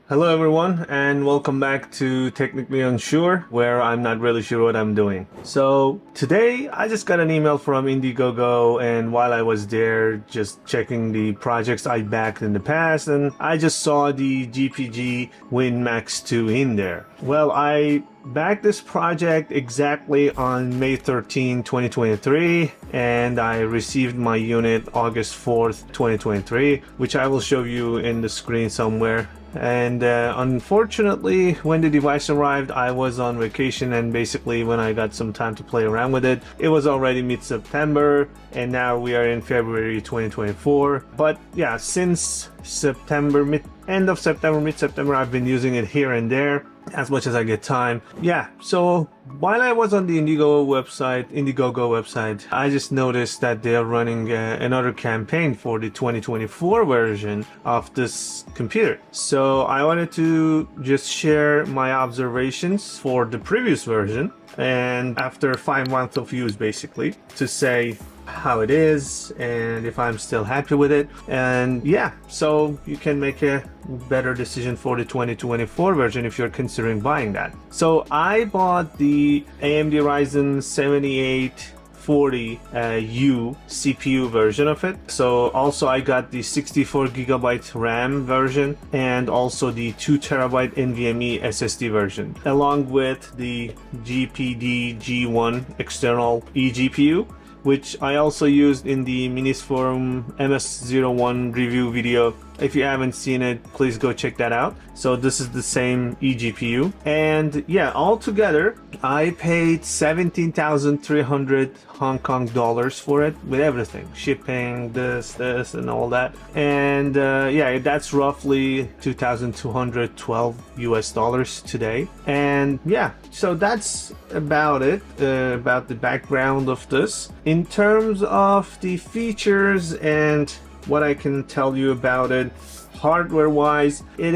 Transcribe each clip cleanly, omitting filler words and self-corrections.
Hello everyone and welcome back to Technically Unsure, where I'm not really sure what I'm doing. So today I just got an email from Indiegogo, and while I was there just checking the projects I backed in the past, and I just saw the GPG Win Max 2 in there. Well, I backed this project exactly on May 13, 2023, and I received my unit August 4th, 2023, which I will show you in the screen somewhere. And unfortunately, when the device arrived, I was on vacation, and basically when I got some time to play around with it, it was already mid-September, and now we are in February 2024. But yeah, since end of September, mid-September, I've been using it here and there as much as I get time. Yeah, so while I was on the Indiegogo website, I just noticed that they are running another campaign for the 2024 version of this computer. So I wanted to just share my observations for the previous version, and after 5 months of use, basically, to say how it is and if I'm still happy with it. And yeah, so you can make a better decision for the 2024 version if you're considering buying that. So I bought the AMD Ryzen 7840U CPU version of it. So also I got the 64GB RAM version and also the 2TB NVMe SSD version, along with the GPD G1 external eGPU, which I also used in the Minis Forum MS01 review video. If you haven't seen it, please go check that out. So this is the same eGPU. And yeah, altogether, I paid 17,300 Hong Kong dollars for it, with everything. Shipping, this, and all that. And yeah, that's roughly 2,212 US dollars today. And yeah, so that's about it, about the background of this. In terms of the features and what I can tell you about it, hardware wise, it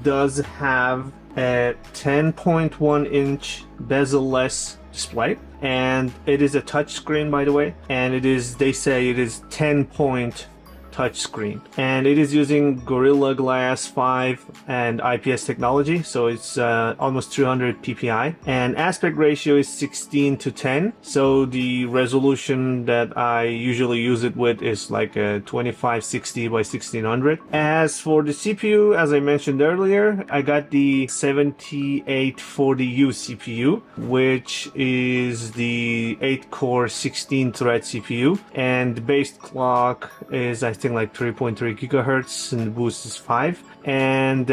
does have a 10.1 inch bezel-less display, and it is a touchscreen, by the way, and they say it is 10-point touchscreen, and it is using Gorilla Glass 5 and IPS technology, so it's almost 300 ppi, and aspect ratio is 16:10. So the resolution that I usually use it with is like a 2560 by 1600. As for the CPU, as I mentioned earlier, I got the 7840U CPU, which is the 8-core 16-thread CPU, and the base clock is, I think, like 3.3 gigahertz, and the boost is 5. And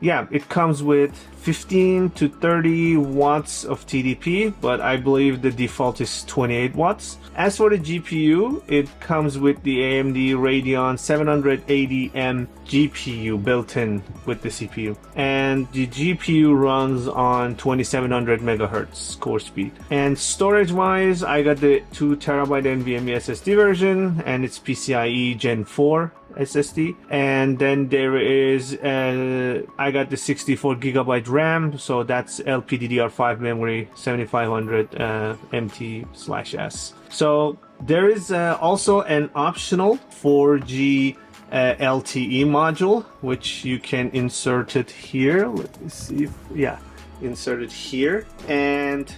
yeah, it comes with 15 to 30 watts of TDP, but I believe the default is 28 watts. As for the GPU, it comes with the AMD Radeon 780M GPU built in with the CPU, and the GPU runs on 2700 megahertz core speed. And storage wise, I got the 2TB NVMe SSD version, and it's PCIe Gen 4 SSD, and then there is I got the 64GB RAM, so that's LPDDR5 memory, 7500 MT/S. So there is also an optional 4G LTE module, which you can insert it here. Let me see if, yeah, insert it here, and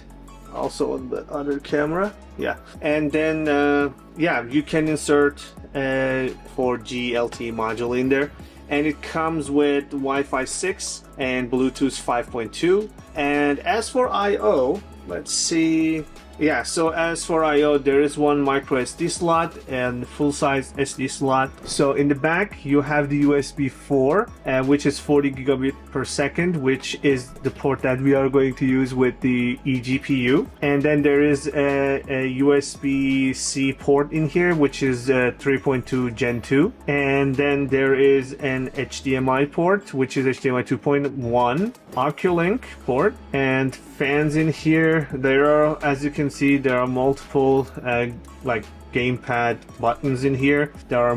also on the other camera. Yeah, and then yeah, you can insert 4G LTE module in there, and it comes with Wi-Fi 6 and Bluetooth 5.2. And as for I/O, let's see. Yeah, so as for I/O, there is one micro SD slot and full-size SD slot. So in the back, you have the USB 4, which is 40 gigabit per second, which is the port that we are going to use with the eGPU. And then there is a USB-C port in here, which is 3.2 Gen 2. And then there is an HDMI port, which is HDMI 2.1, Oculink port, and fans in here. There are, as you can see, there are multiple like gamepad buttons in here. There are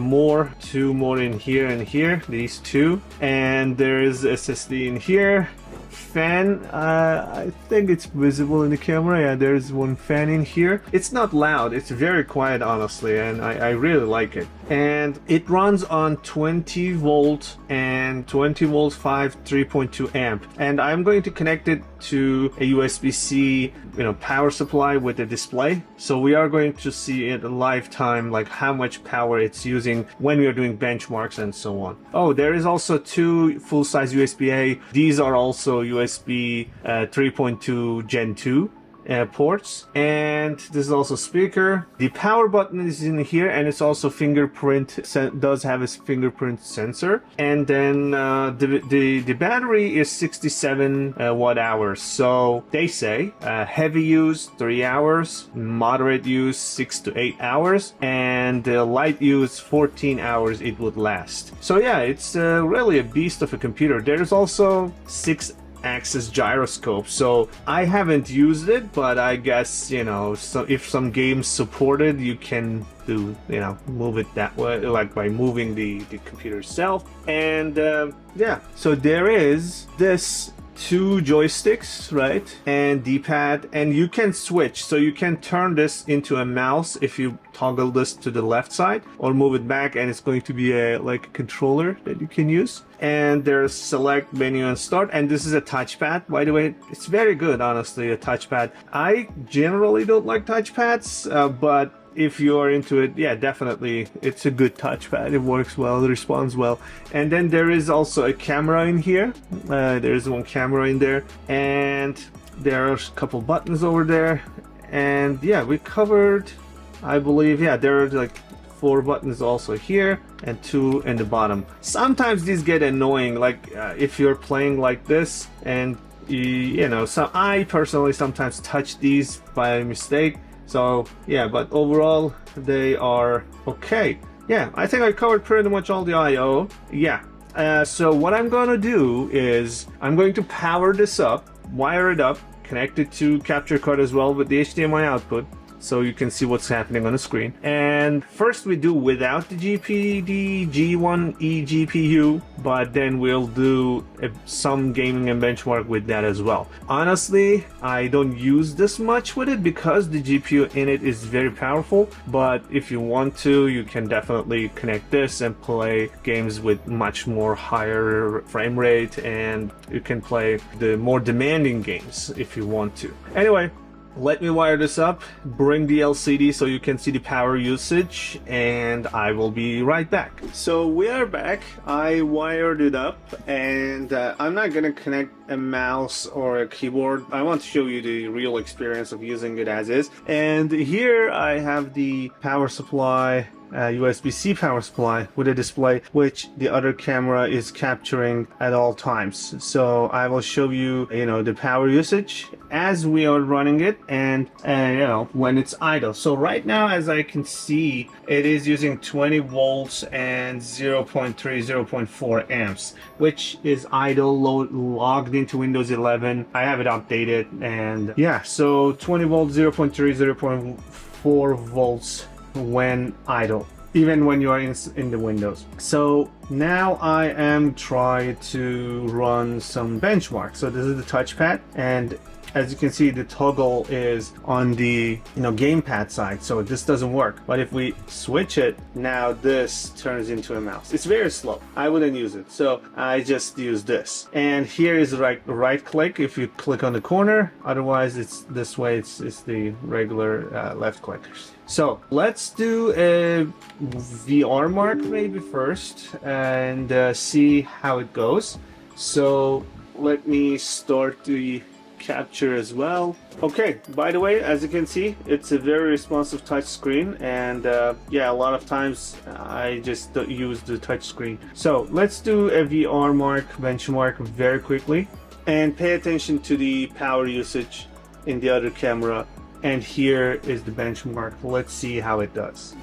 two more in here and here, these two, and there is SSD in here. Fan, I think it's visible in the camera. Yeah, there's one fan in here. It's not loud, it's very quiet, honestly, and I really like it. and it runs on 20 volt and 20 volt 5 3.2 amp, and I'm going to connect it to a USB-C power supply with a display, so we are going to see it in lifetime, like how much power it's using when we are doing benchmarks and so on. Oh, there is also two full-size USB-A. These are also USB 3.2 Gen 2 ports, and this is also speaker. The power button is in here, and it's also fingerprint, does have a fingerprint sensor. And then the battery is 67 watt hours. So they say heavy use 3 hours, moderate use 6 to 8 hours, and light use 14 hours it would last. So yeah, it's really a beast of a computer. There's also 6-axis gyroscope, so I haven't used it, but I guess so if some games supported, you can do move it that way, like by moving the computer itself. And yeah, so there is this 2 joysticks, right, and D-pad, and you can switch, so you can turn this into a mouse if you toggle this to the left side, or move it back and it's going to be like a controller that you can use. And there's select, menu, and start, and this is a touchpad, by the way. It's very good, honestly, a touchpad. I generally don't like touchpads, but if you're into it, yeah, definitely it's a good touchpad. It works well, it responds well. And then there is also a camera in here. There's one camera in there, and there are a couple buttons over there. And yeah, we covered, I believe, yeah, there are like 4 buttons also here and 2 in the bottom. Sometimes these get annoying, like if you're playing like this, and so I personally sometimes touch these by mistake. So yeah, but overall they are okay. Yeah, I think I covered pretty much all the I/O. Yeah, so what I'm gonna do is I'm going to power this up, wire it up, connect it to capture card as well with the HDMI output, so you can see what's happening on the screen. And first we do without the GPD G1 eGPU, but then we'll do some gaming and benchmark with that as well. Honestly, I don't use this much with it because the GPU in it is very powerful, but if you want to, you can definitely connect this and play games with much more higher frame rate, and you can play the more demanding games if you want to. Anyway, let me wire this up, bring the LCD so you can see the power usage, and I will be right back. So we are back. I wired it up, and I'm not gonna connect a mouse or a keyboard. I want to show you the real experience of using it as is. And here I have the power supply, USB-C power supply with a display, which the other camera is capturing at all times. So I will show you, the power usage as we are running it, and when it's idle. So right now, as I can see, it is using 20 volts and 0.3, 0.4 amps, which is idle, logged into Windows 11. I have it updated, and yeah, so 20 volts, 0.3, 0.4 volts when idle, even when you are in the Windows. So now I am trying to run some benchmarks. So this is the touchpad, and as you can see, the toggle is on the gamepad side, so this doesn't work. But if we switch it, now this turns into a mouse. It's very slow. I wouldn't use it, so I just use this. And here is right click if you click on the corner. Otherwise, it's this way. It's the regular left click. So let's do a VR mark maybe first, and see how it goes. So let me start the capture as well. Okay, by the way, as you can see, it's a very responsive touch screen, and yeah, a lot of times I just don't use the touch screen. So let's do a VR benchmark very quickly, and pay attention to the power usage in the other camera. And here is the benchmark. Let's see how it does.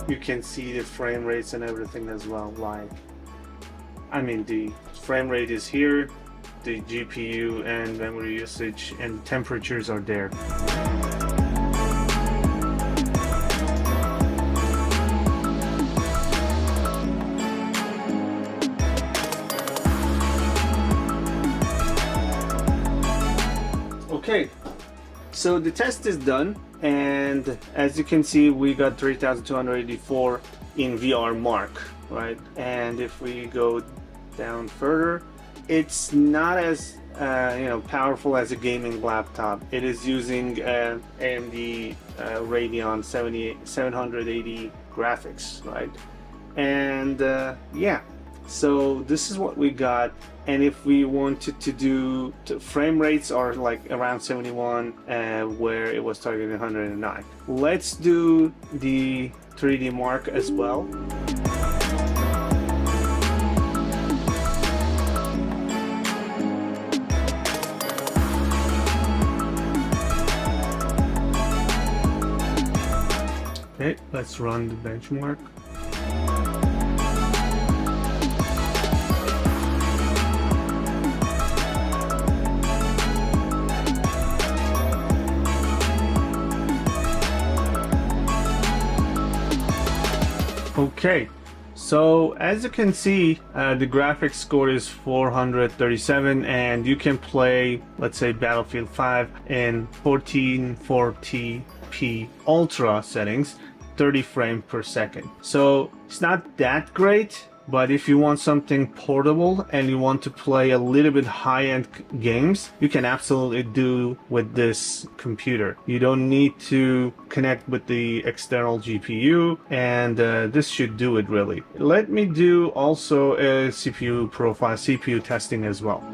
You can see the frame rates and everything as well. The frame rate is here, the GPU and memory usage and temperatures are there. Okay, so the test is done, and as you can see, we got 3284 in VR mark, right? And if we go down further, it's not as powerful as a gaming laptop. It is using AMD Radeon 780 graphics, right? And yeah, so this is what we got. And if we wanted to do, frame rates are like around 71, where it was targeting 109. Let's do the 3D mark as well. Okay, let's run the benchmark. Okay, so as you can see, the graphics score is 437, and you can play, let's say, Battlefield 5 in 1440p Ultra settings, 30 frames per second. So it's not that great, but if you want something portable and you want to play a little bit high-end games, you can absolutely do with this computer. You don't need to connect with the external GPU, and this should do it really. Let me do also a CPU profile, CPU testing as well.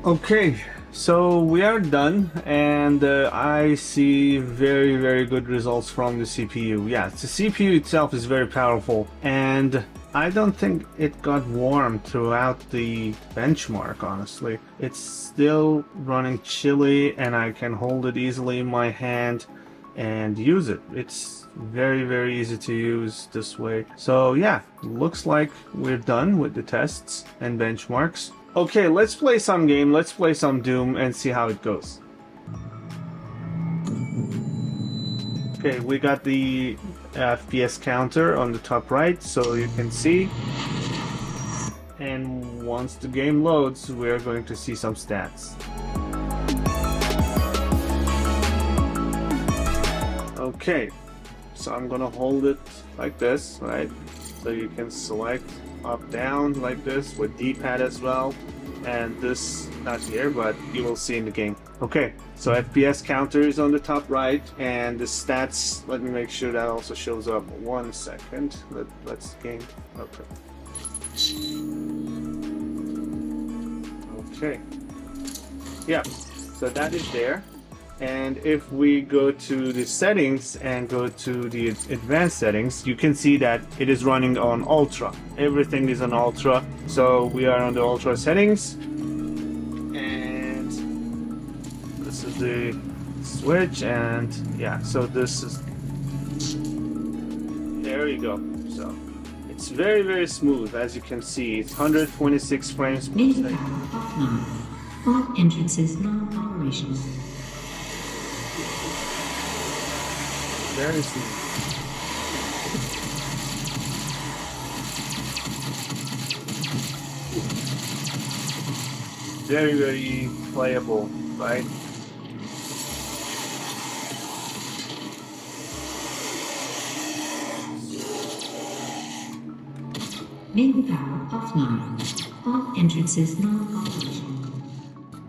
Okay, so we are done, and I see very good results from the CPU. Yeah, the CPU itself is very powerful, and I don't think it got warm throughout the benchmark, honestly. It's still running chilly, and I can hold it easily in my hand and use it. It's very easy to use this way. So yeah, looks like we're done with the tests and benchmarks. Okay, let's play some game, let's play some Doom and see how it goes. Okay, we got the FPS counter on the top right, so you can see. And once the game loads, we're going to see some stats. Okay, so I'm gonna hold it like this, right? So you can select up, down like this with D-pad as well, and this not here, but you will see in the game. Okay, so FPS counter is on the top right, and the stats, let me make sure that also shows up. 1 second, let's game. Okay, yeah, so that is there. And if we go to the settings and go to the advanced settings, you can see that it is running on Ultra. Everything is on Ultra. So we are on the Ultra settings. And this is the switch. And yeah, so this is... There you go. So it's very smooth, as you can see. It's 126 frames per second. All entrances non-operational. Very smooth. Very playable, right? Main power offline. All entrances non-operational.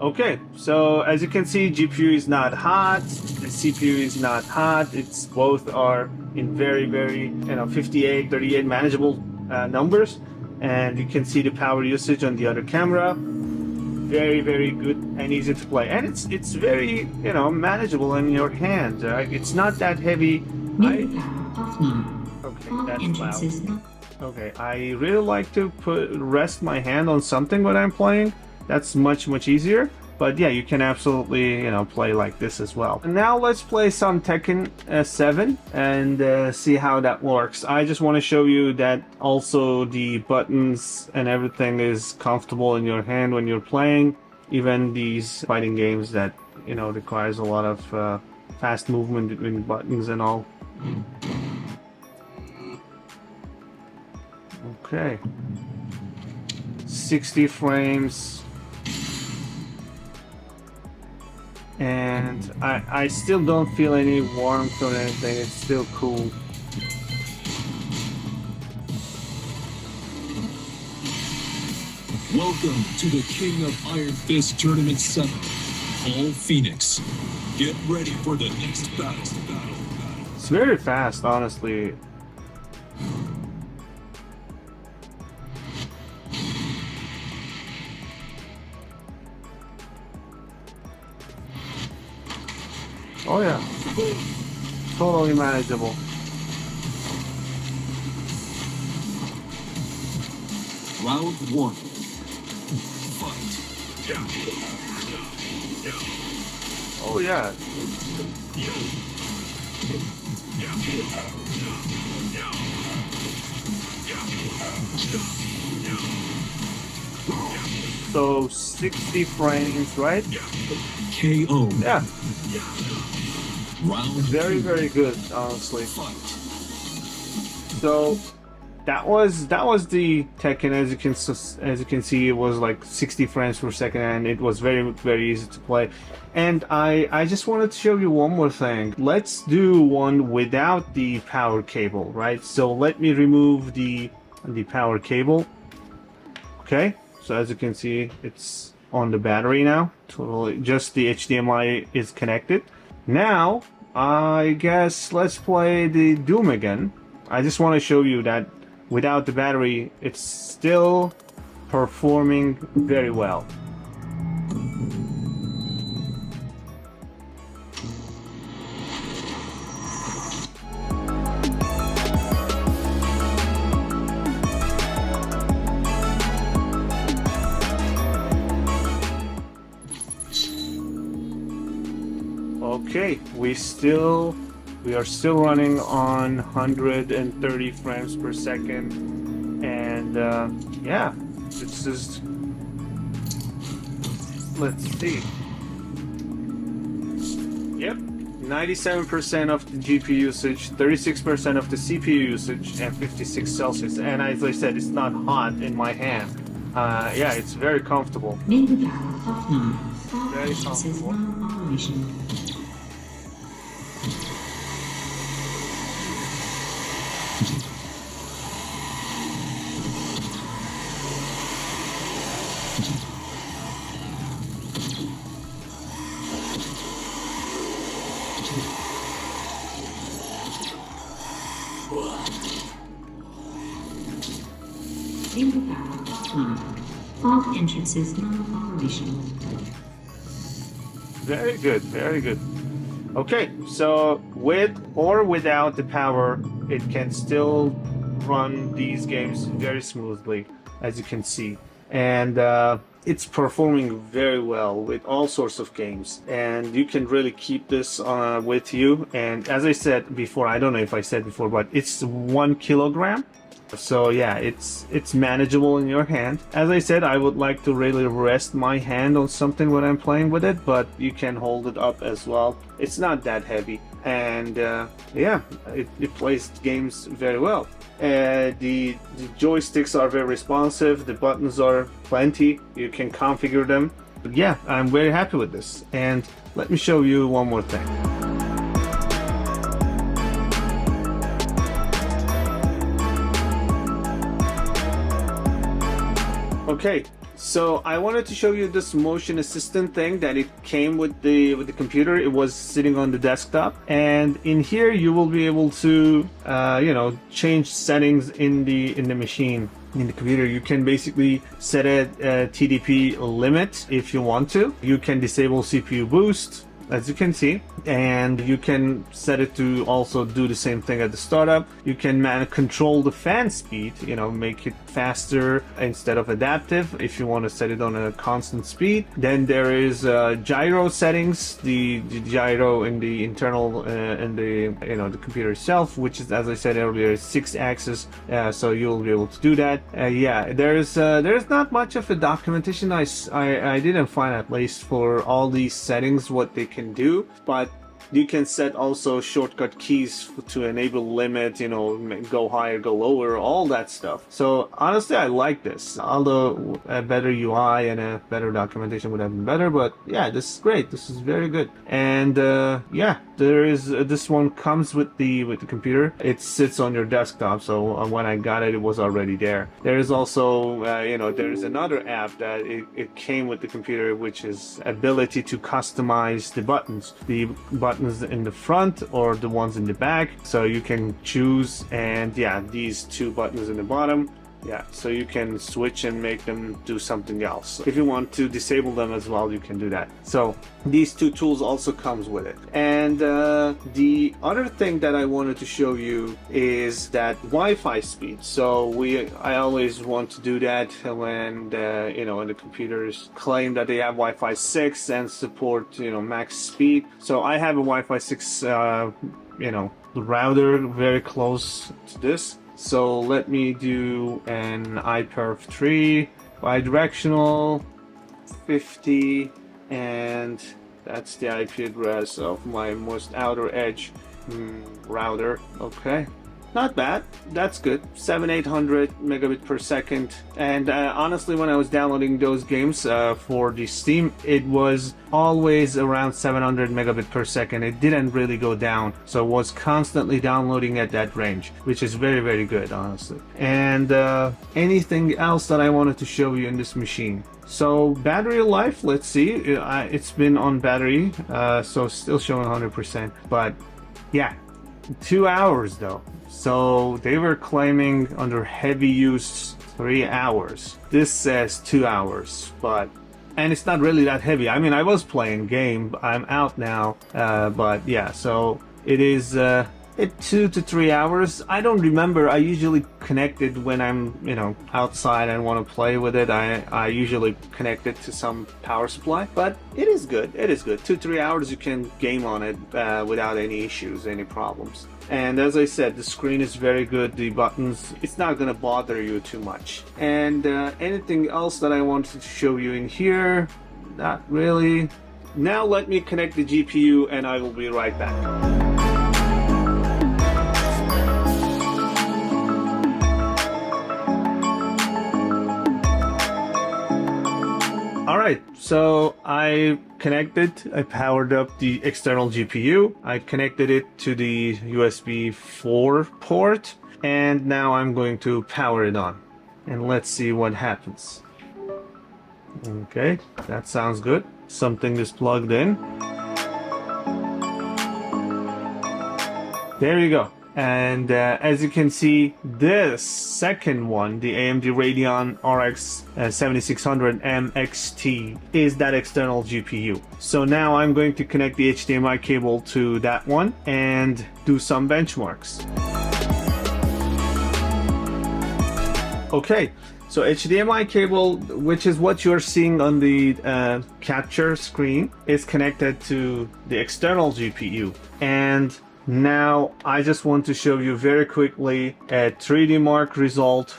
Okay, so as you can see, GPU is not hot, the CPU is not hot. It's both are in very 58, 38 manageable numbers, and you can see the power usage on the other camera. Very good and easy to play, and it's very manageable in your hand. It's not that heavy. Main power offline. Okay, All that's entrances loud. Okay, I really like to rest my hand on something when I'm playing. That's much easier. But yeah, you can absolutely play like this as well. And now let's play some Tekken 7 and see how that works. I just want to show you that also the buttons and everything is comfortable in your hand when you're playing. even these fighting games that, you know, requires a lot of fast movement between buttons and all. Okay, 60 frames, and I still don't feel any warmth or anything. It's still cool. Welcome to the King of Iron Fist Tournament 7, Paul Phoenix. Get ready for the next battle. It's very fast, honestly. Oh yeah, totally manageable. Round 1. Fight. Oh yeah. So 60 frames, right? KO. Yeah. Round Very, 2. very good, honestly. Fight. So that was the Tekken. As you can see, it was like 60 frames per second, and it was very, very easy to play. And I just wanted to show you one more thing. Let's do one without the power cable, right? So let me remove the power cable. Okay, so as you can see, it's on the battery now. Totally, just the HDMI is connected. Now, I guess let's play the Doom again. I just want to show you that without the battery, it's still performing very well. Okay, we are still running on 130 frames per second, and yeah, it's just, let's see. Yep, 97% of the GPU usage, 36% of the CPU usage, and 56 Celsius. And as I said, it's not hot in my hand. Yeah, it's very comfortable. Main power offline. All Very entrances comfortable. non-operational. Main power offline. All entrances non-operational. Very good, very good. Okay, so with or without the power, it can still run these games very smoothly, as you can see. And it's performing very well with all sorts of games. And you can really keep this with you. And as I said before, I don't know if I said before, but it's 1 kilogram. So yeah, it's manageable in your hand. As I said, I would like to really rest my hand on something when I'm playing with it, but you can hold it up as well. It's not that heavy, and yeah, it plays games very well. The joysticks are very responsive. The buttons are plenty. You can configure them. But yeah, I'm very happy with this. And let me show you one more thing. Okay, so I wanted to show you this motion assistant thing that it came with the computer. It was sitting on the desktop, and in here you will be able to you know, change settings in the machine. In the computer, you can basically set a TDP limit if you want to. You can disable CPU boost. as you can see, and you can set it to also do the same thing at the startup. You can control the fan speed, you know, make it faster instead of adaptive if you want to set it on a constant speed. Then there is gyro settings, the gyro in the internal in the, you know, the computer itself, which is, as I said earlier, 6-axis, so you'll be able to do that. Yeah, there's not much of a documentation. I didn't find, at least for all these settings, what they can do, but you can set also shortcut keys to enable limit, you know, go higher, go lower, all that stuff. So honestly, I like this. Although a better UI and a better documentation would have been better, but yeah, this is great. This is very good. And yeah, there is this one comes with the computer. It sits on your desktop, so when I got it, it was already there. There is also you know, there is another app that it came with the computer, which is ability to customize the buttons. The buttons in the front or the ones in the back, so you can choose. And yeah, these two buttons in the bottom, yeah, so you can switch and make them do something else. If you want to disable them as well, you can do that. So these two tools also comes with it. And the other thing that I wanted to show you is that Wi-Fi speed. So I always want to do that when you know, when the computers claim that they have Wi-Fi 6 and support, you know, max speed. So I have a Wi-Fi 6 you know, router very close to this. So let me do an iPerf3 bidirectional 50, and that's the IP address of my most outer edge router. Okay, not bad. That's good. 700-800 megabit per second. And honestly, when I was downloading those games for the Steam, it was always around 700 megabit per second. It didn't really go down, so it was constantly downloading at that range, which is very, very good, honestly. And anything else that I wanted to show you in this machine? So battery life, let's see. It's been on battery, so still showing 100%, but yeah, 2 hours though. So they were claiming under heavy use 3 hours. This says 2 hours, and it's not really that heavy. I mean, I was playing game, I'm out now, but yeah, so it is 2 to 3 hours. I don't remember. I usually connect it when I'm, you know, outside and want to play with it. I usually connect it to some power supply, but it is good. It is good. 2-3 hours you can game on it without any issues, any problems. And as I said, the screen is very good. The buttons, it's not gonna bother you too much. And anything else that I wanted to show you in here? Not really. Now let me connect the GPU and I will be right back. Alright, so I powered up the external GPU, I connected it to the USB 4 port, and now I'm going to power it on. And let's see what happens. Okay, that sounds good. Something is plugged in. There you go. And as you can see, this second one, the AMD Radeon RX 7600M XT, is that external GPU. So now I'm going to connect the HDMI cable to that one and do some benchmarks. Okay, so HDMI cable, which is what you're seeing on the capture screen, is connected to the external GPU. And now I just want to show you very quickly a 3D Mark result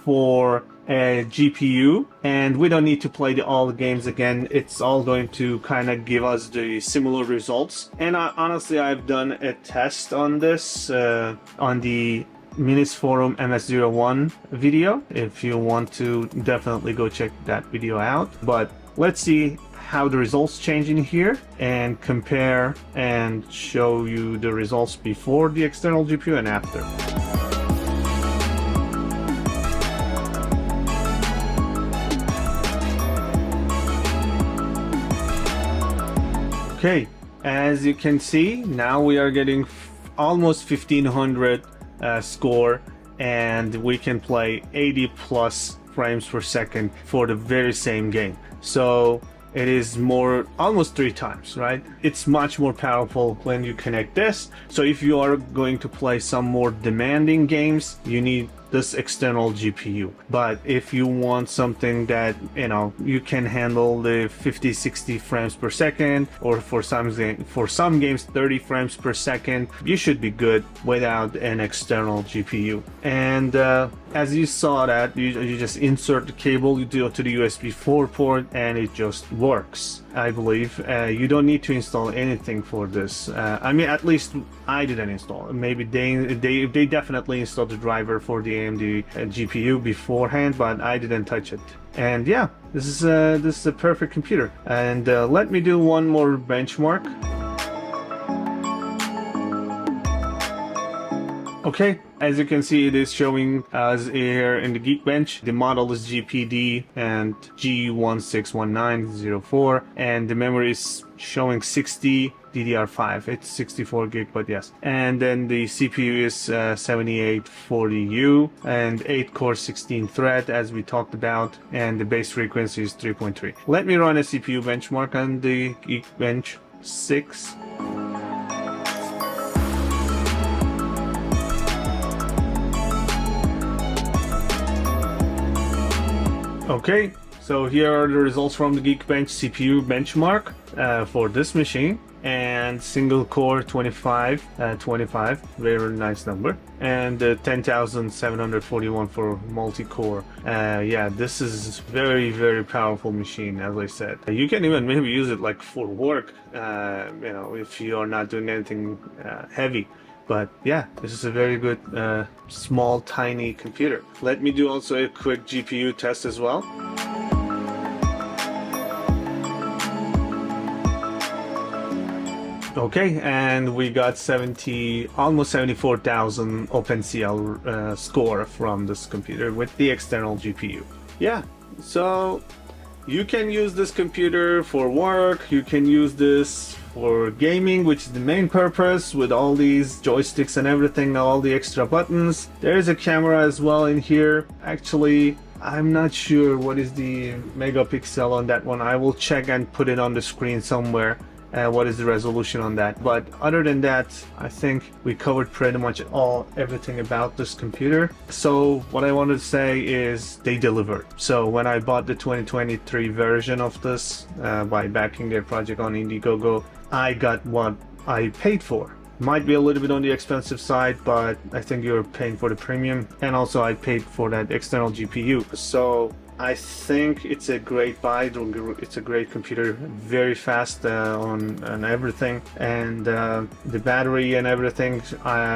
for a GPU, and we don't need to play all the games again. It's all going to kind of give us the similar results. And honestly, I've done a test on this on the Minis Forum MS01 video. If you want to, definitely go check that video out. But let's see how the results change in here and compare and show you the results before the external GPU and after. Okay, as you can see, now we are getting almost 1500 score, and we can play 80 plus frames per second for the very same game. So it is more, almost 3 times, right? It's much more powerful when you connect this. So if you are going to play some more demanding games, you need this external GPU. But if you want something that, you know, you can handle the 50-60 frames per second, or for some games 30 frames per second, you should be good without an external GPU. And as you saw that, you just insert the cable, you do it to the USB 4 port, and it just works. I believe you don't need to install anything for this. I mean, at least I didn't install it. Maybe they definitely installed the driver for the AMD GPU beforehand, but I didn't touch it. And yeah, this is a perfect computer. And let me do one more benchmark. Okay, as you can see, it is showing us here in the Geekbench. The model is GPD and G1 and the memory is showing 60 DDR5. It's 64 gig, but yes. And then the CPU is 7840U and 8-core 16-thread, as we talked about, and the base frequency is 3.3. Let me run a CPU benchmark on the Geekbench 6. Okay, so here are the results from the Geekbench CPU benchmark for this machine, and single core 25, very nice number, and 10,741 for multi-core. Yeah, this is very powerful machine, as I said. You can even maybe use it like for work, you know, if you are not doing anything heavy. But yeah, this is a very good small tiny computer. Let me do also a quick GPU test as well. Okay, and we got almost 74,000 OpenCL score from this computer with the external GPU. Yeah, so you can use this computer for work, you can use this for gaming, which is the main purpose, with all these joysticks and everything, all the extra buttons. There is a camera as well in here. Actually, I'm not sure what is the megapixel on that one. I will check and put it on the screen somewhere. What is the resolution on that? But other than that, I think we covered pretty much everything about this computer. So what I wanted to say is they delivered. So when I bought the 2023 version of this by backing their project on Indiegogo, I got what I paid for. Might be a little bit on the expensive side, but I think you're paying for the premium, and also I paid for that external GPU. So I think it's a great buy. It's a great computer, very fast on everything, and the battery and everything.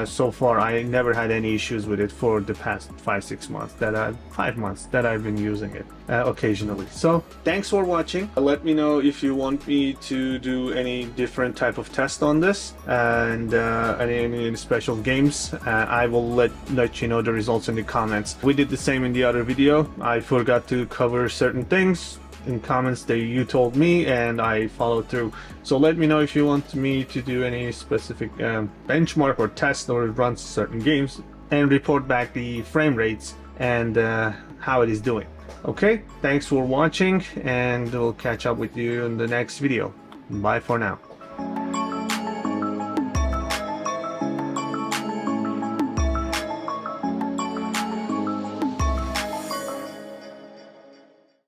So far, I never had any issues with it for the past 5 months that I've been using it occasionally. So thanks for watching. Let me know if you want me to do any different type of test on this, and any special games. I will let you know the results in the comments. We did the same in the other video. I forgot to cover certain things in comments that you told me, and I followed through. So let me know if you want me to do any specific benchmark or test or run certain games, and report back the frame rates and how it is doing. Okay, thanks for watching, and we'll catch up with you in the next video. Bye for now.